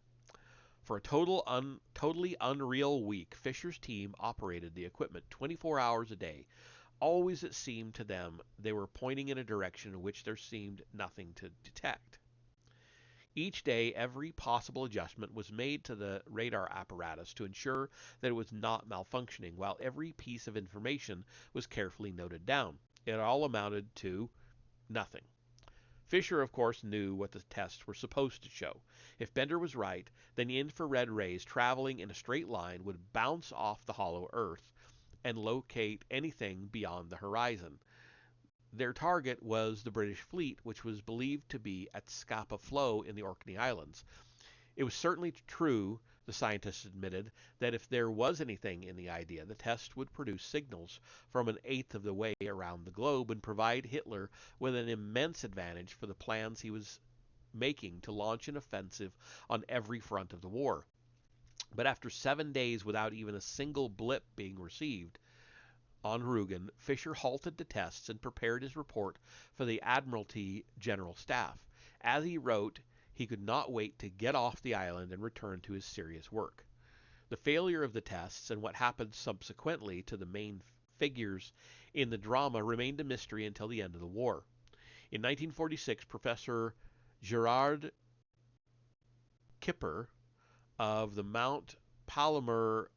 For a totally unreal week, Fischer's team operated the equipment 24 hours a day. Always, it seemed to them, they were pointing in a direction in which there seemed nothing to detect. Each day, every possible adjustment was made to the radar apparatus to ensure that it was not malfunctioning, while every piece of information was carefully noted down. It all amounted to nothing. Fischer, of course, knew what the tests were supposed to show. If Bender was right, then the infrared rays traveling in a straight line would bounce off the hollow Earth and locate anything beyond the horizon. Their target was the British fleet, which was believed to be at Scapa Flow in the Orkney Islands. It was certainly true, the scientists admitted, that if there was anything in the idea, the test would produce signals from an eighth of the way around the globe and provide Hitler with an immense advantage for the plans he was making to launch an offensive on every front of the war. But after 7 days without even a single blip being received on Rugen, Fisher halted the tests and prepared his report for the Admiralty General Staff. As he wrote, he could not wait to get off the island and return to his serious work. The failure of the tests and what happened subsequently to the main figures in the drama remained a mystery until the end of the war. In 1946, Professor Gerard Kipper of the Mount Palomar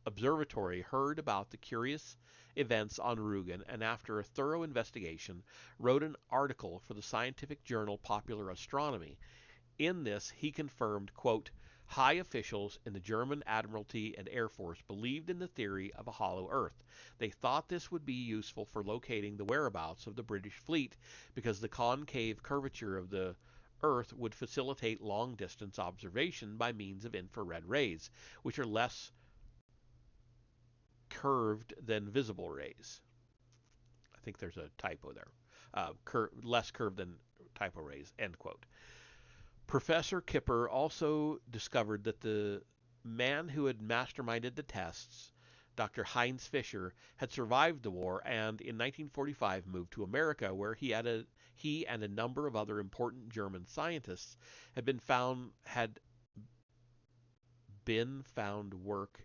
Observatory heard about the curious events on Rugen and, after a thorough investigation, wrote an article for the scientific journal Popular Astronomy. In this, he confirmed, quote, high officials in the German Admiralty and Air Force believed in the theory of a hollow Earth. They thought this would be useful for locating the whereabouts of the British fleet because the concave curvature of the Earth would facilitate long-distance observation by means of infrared rays, which are less curved than visible rays. I think there's a typo there. Less curved than typo rays, end quote. Professor Kipper also discovered that the man who had masterminded the tests, Dr. Heinz Fischer, had survived the war and in 1945 moved to America, where he and a number of other important German scientists had been found work.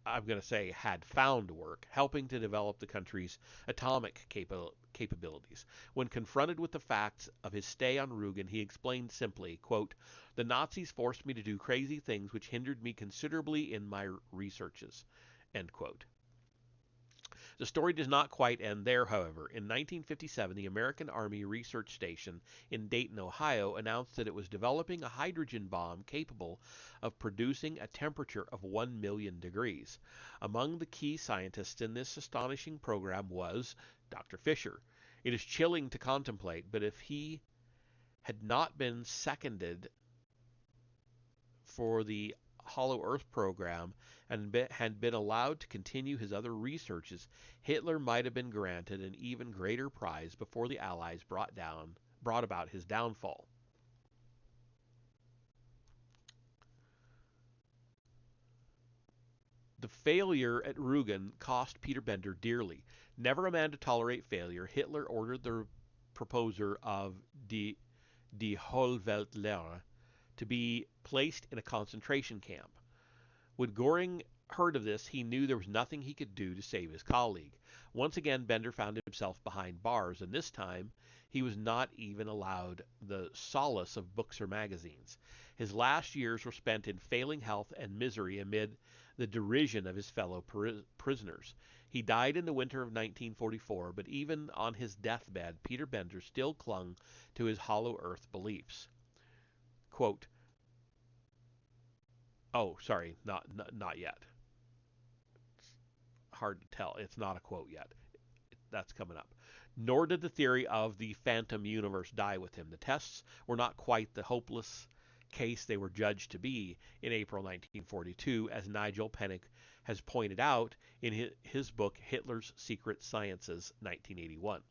I'm going to say had found work, helping to develop the country's atomic capabilities. When confronted with the facts of his stay on Rugen, he explained simply, quote, the Nazis forced me to do crazy things which hindered me considerably in my researches, end quote. The story does not quite end there, however. In 1957, the American Army Research Station in Dayton, Ohio, announced that it was developing a hydrogen bomb capable of producing a temperature of 1 million degrees. Among the key scientists in this astonishing program was Dr. Fisher. It is chilling to contemplate, but if he had not been seconded for the Hollow Earth program and had been allowed to continue his other researches, Hitler might have been granted an even greater prize before the Allies brought about his downfall. The failure at Rugen cost Peter Bender dearly. Never a man to tolerate failure, Hitler ordered the proposer of Die Hohlweltlehre to be placed in a concentration camp. When Göring heard of this, he knew there was nothing he could do to save his colleague. Once again, Bender found himself behind bars, and this time he was not even allowed the solace of books or magazines. His last years were spent in failing health and misery amid the derision of his fellow prisoners. He died in the winter of 1944, but even on his deathbed, Peter Bender still clung to his hollow earth beliefs. Quote, oh, sorry, not yet. It's hard to tell. It's not a quote yet. That's coming up. Nor did the theory of the phantom universe die with him. The tests were not quite the hopeless case they were judged to be in April 1942, as Nigel Pennick has pointed out in his book Hitler's Secret Sciences, 1981.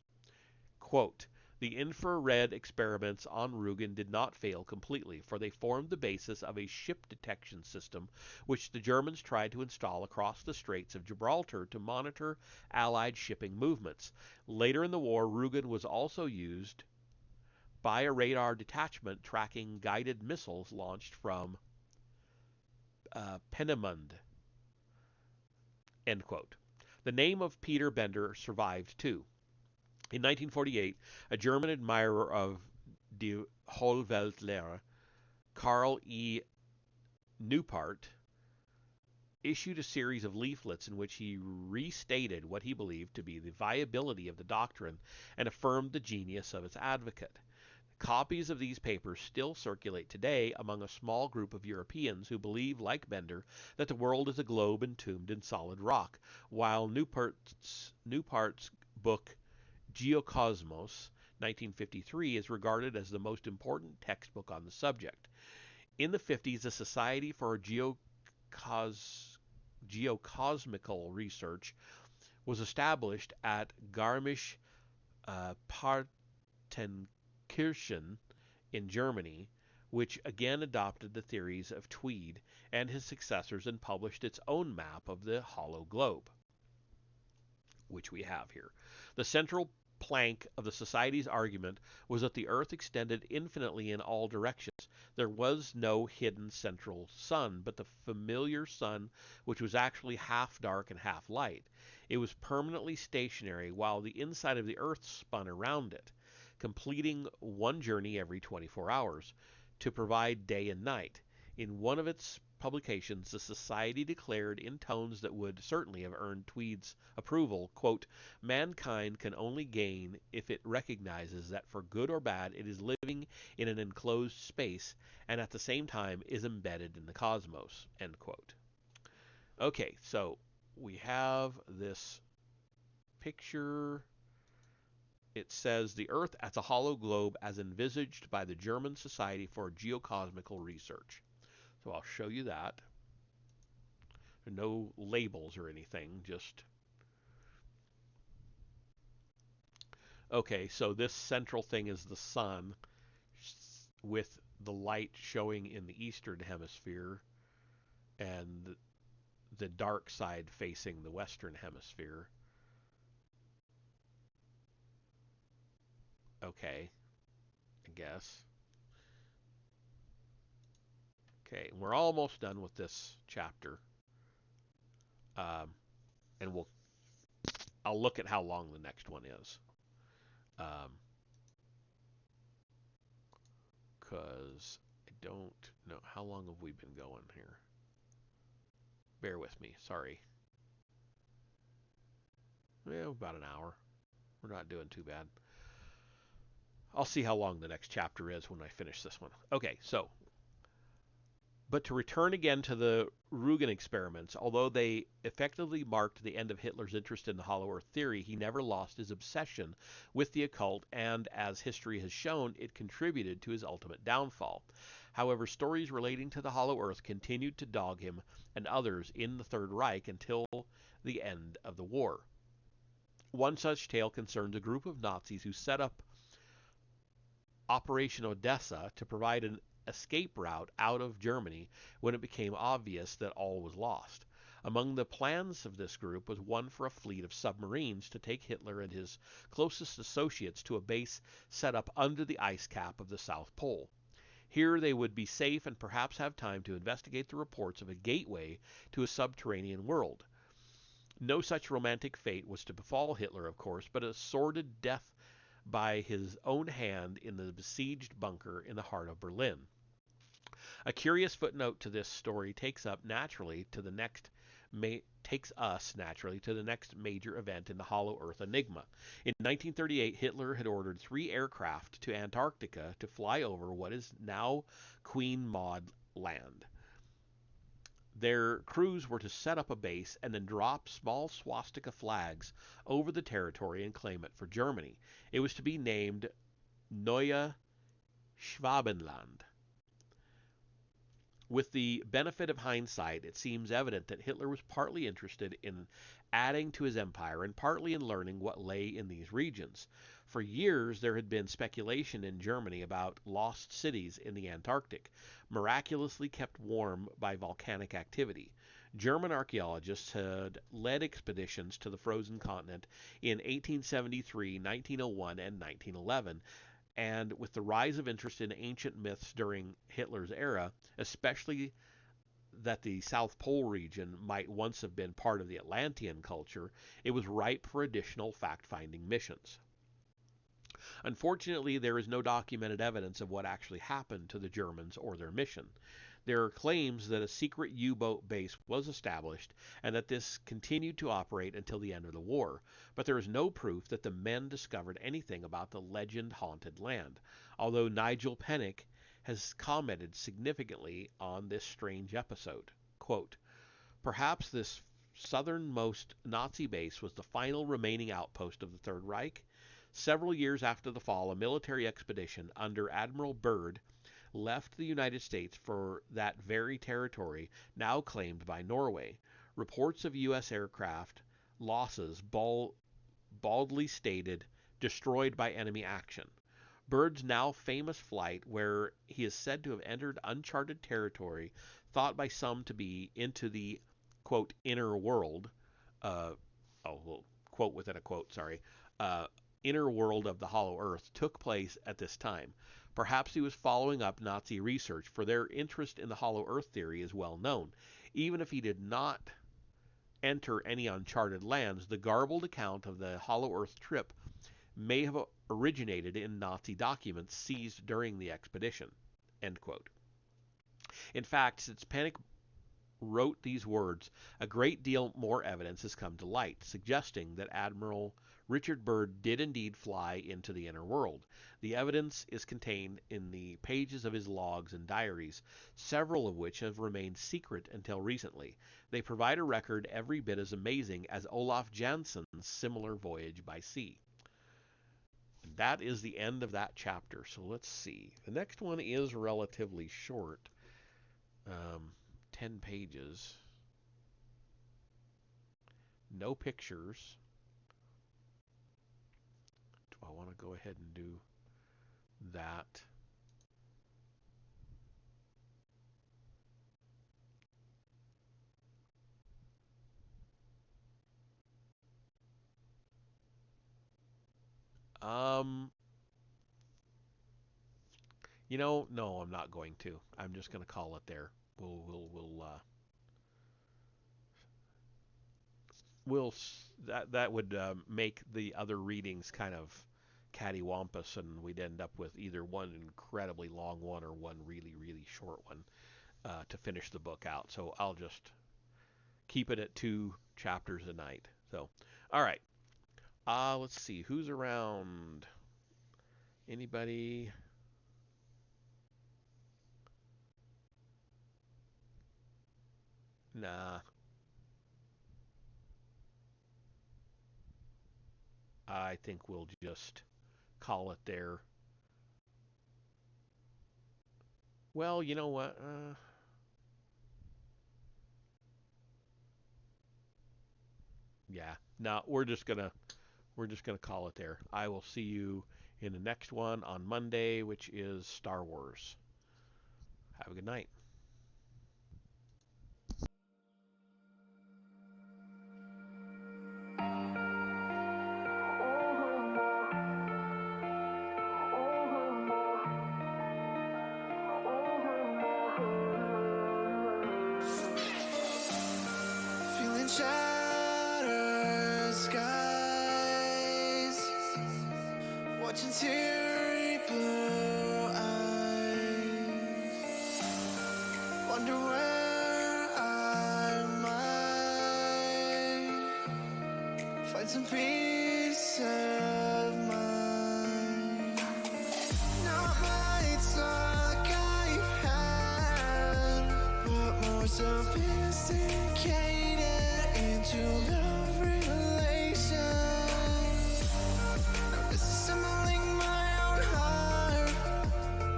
Quote, the infrared experiments on Rugen did not fail completely, for they formed the basis of a ship detection system which the Germans tried to install across the Straits of Gibraltar to monitor Allied shipping movements. Later in the war, Rugen was also used by a radar detachment tracking guided missiles launched from Peenemünde. End quote. The name of Peter Bender survived too. In 1948, a German admirer of Die Hohlweltlehre, Karl E. Neupart, issued a series of leaflets in which he restated what he believed to be the viability of the doctrine and affirmed the genius of its advocate. Copies of these papers still circulate today among a small group of Europeans who believe, like Bender, that the world is a globe entombed in solid rock, while Neupart's book Geokosmos, 1953, is regarded as the most important textbook on the subject. In the 50s, a Society for Geocosmical Research was established at Garmisch-Partenkirchen in Germany, which again adopted the theories of Tweed and his successors and published its own map of the hollow globe, which we have here. The central plank of the Society's argument was that the Earth extended infinitely in all directions. There was no hidden central sun, but the familiar sun, which was actually half dark and half light. It was permanently stationary while the inside of the Earth spun around it, completing one journey every 24 hours to provide day and night. In one of its publications, the Society declared in tones that would certainly have earned Tweed's approval, quote, "Mankind can only gain if it recognizes that for good or bad it is living in an enclosed space and at the same time is embedded in the cosmos," end quote. Okay, so we have this picture. It says the Earth as a hollow globe as envisaged by the German Society for Geocosmical Research. So I'll show you that. No labels or anything, just... Okay, so this central thing is the sun with the light showing in the eastern hemisphere and the dark side facing the western hemisphere. Okay, I guess. Okay, we're almost done with this chapter. And I'll look at how long the next one is. Because I don't know. How long have we been going here? Bear with me. Sorry. Well, about an hour. We're not doing too bad. I'll see how long the next chapter is when I finish this one. Okay, so. But to return again to the Röntgen experiments, although they effectively marked the end of Hitler's interest in the Hollow Earth theory, he never lost his obsession with the occult, and as history has shown, it contributed to his ultimate downfall. However, stories relating to the Hollow Earth continued to dog him and others in the Third Reich until the end of the war. One such tale concerns a group of Nazis who set up Operation Odessa to provide an escape route out of Germany when it became obvious that all was lost. Among the plans of this group was one for a fleet of submarines to take Hitler and his closest associates to a base set up under the ice cap of the South Pole. Here they would be safe and perhaps have time to investigate the reports of a gateway to a subterranean world. No such romantic fate was to befall Hitler, of course, but a sordid death by his own hand in the besieged bunker in the heart of Berlin. A curious footnote to this story takes us naturally to the next major event in the Hollow Earth enigma. In 1938, Hitler had ordered 3 aircraft to Antarctica to fly over what is now Queen Maud Land. Their crews were to set up a base and then drop small swastika flags over the territory and claim it for Germany. It was to be named Neue Schwabenland. With the benefit of hindsight, it seems evident that Hitler was partly interested in adding to his empire and partly in learning what lay in these regions. For years, there had been speculation in Germany about lost cities in the Antarctic, miraculously kept warm by volcanic activity. German archaeologists had led expeditions to the frozen continent in 1873, 1901, and 1911, and with the rise of interest in ancient myths during Hitler's era, especially that the South Pole region might once have been part of the Atlantean culture, it was ripe for additional fact-finding missions. Unfortunately, there is no documented evidence of what actually happened to the Germans or their mission. There are claims that a secret U-boat base was established and that this continued to operate until the end of the war, but there is no proof that the men discovered anything about the legend-haunted land, although Nigel Pennick has commented significantly on this strange episode. Quote, "Perhaps this southernmost Nazi base was the final remaining outpost of the Third Reich. Several years after the fall, a military expedition under Admiral Byrd left the United States for that very territory now claimed by Norway. Reports of U.S. aircraft losses baldly stated destroyed by enemy action. Bird's now famous flight, where he is said to have entered uncharted territory, thought by some to be into the quote inner world. Uh, well, quote within a quote, sorry. Uh, Inner world of the Hollow Earth took place at this time. Perhaps he was following up Nazi research, for their interest in the Hollow Earth theory is well known. Even if he did not enter any uncharted lands, the garbled account of the Hollow Earth trip may have originated in Nazi documents seized during the expedition. End quote. In fact, since Panic wrote these words, a great deal more evidence has come to light, suggesting that Admiral Richard Byrd did indeed fly into the inner world. The evidence is contained in the pages of his logs and diaries, several of which have remained secret until recently. They provide a record every bit as amazing as Olaf Janssen's similar voyage by sea. That is the end of that chapter. So let's see. The next one is relatively short, 10 pages. No pictures. Do I want to go ahead and do that? Um, no, I'm not going to. I'm just going to call it there. We'll that would make the other readings kind of cattywampus, and we'd end up with either one incredibly long one or one really really short one to finish the book out. So I'll just keep it at 2 chapters a night. So, all right. Let's see who's around. Anybody? Nah. I think we'll just call it there. Well, you know what? Yeah. No, we're just gonna call it there. I will see you in the next one on Monday, which is Star Wars. Have a good night. Feeling shattered skies, watching teary blue eyes, wonder where I might find some peace of mind. Not lights like I've had, but more sophisticated into love relations. Now disassembling my own heart,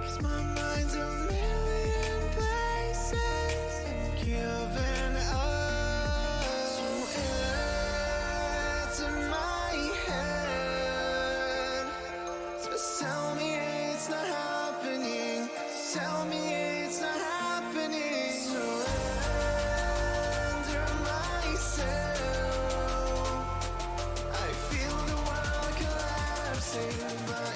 'cause my mind's a million places and giving up. So it's in my head. So tell me it's not happening. Tell me it's not happening. Surrender myself. I feel the world collapsing, but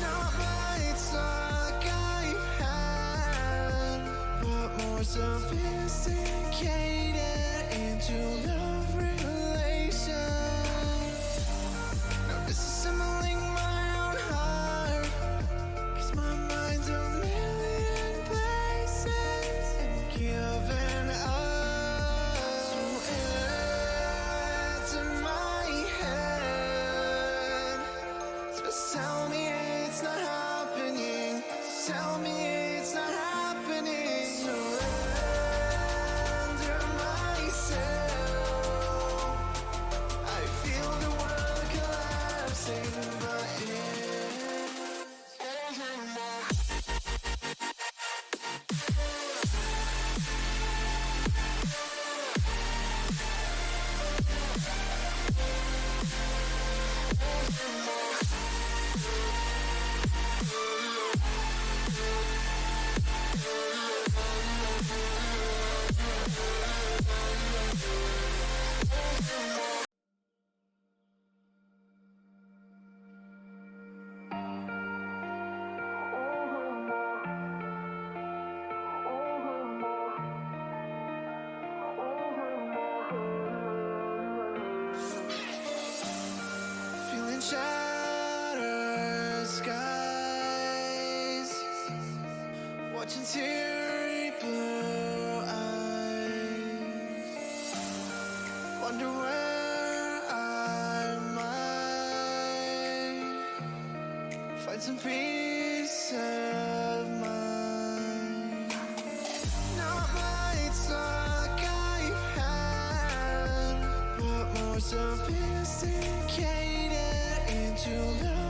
not lights like I've had, but more sophisticated into love relations. Now disassembling my own heart, 'cause my mind's a million places and giving up. So it's in my head. So tell me it's not happening. Tell me it's not happening. Wonder where I might find some peace of mind. Not much luck I had, but more sophisticated into love.